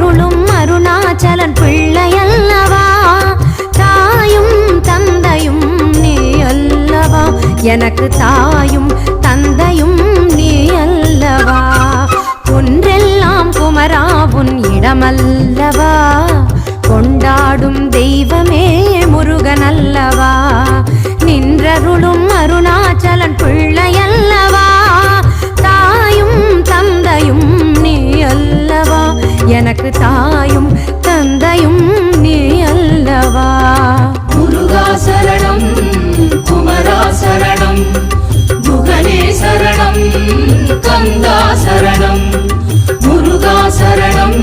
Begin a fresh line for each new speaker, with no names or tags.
நின்றருளும் அருணாச்சலன் பிள்ளையல்லவா தாயும் தந்தையும் நீ அல்லவா எனக்கு தாயும் தந்தையும் நீ அல்லவா ஒன்றெல்லாம் குமராவுன் இடமல்லவா கொண்டாடும் தெய்வமே முருகன் அல்லவா நின்றருளும் அருணாச்சலன் பிள்ளையல்லவா தாயும் தந்தையும் நீ அல்லவா எனக்கு தாயும் தந்தையும் நீ அல்லவா
முருகா சரணம் குமரா சரணம் முகனே சரணம் கந்தா சரணம் முருகா சரணம்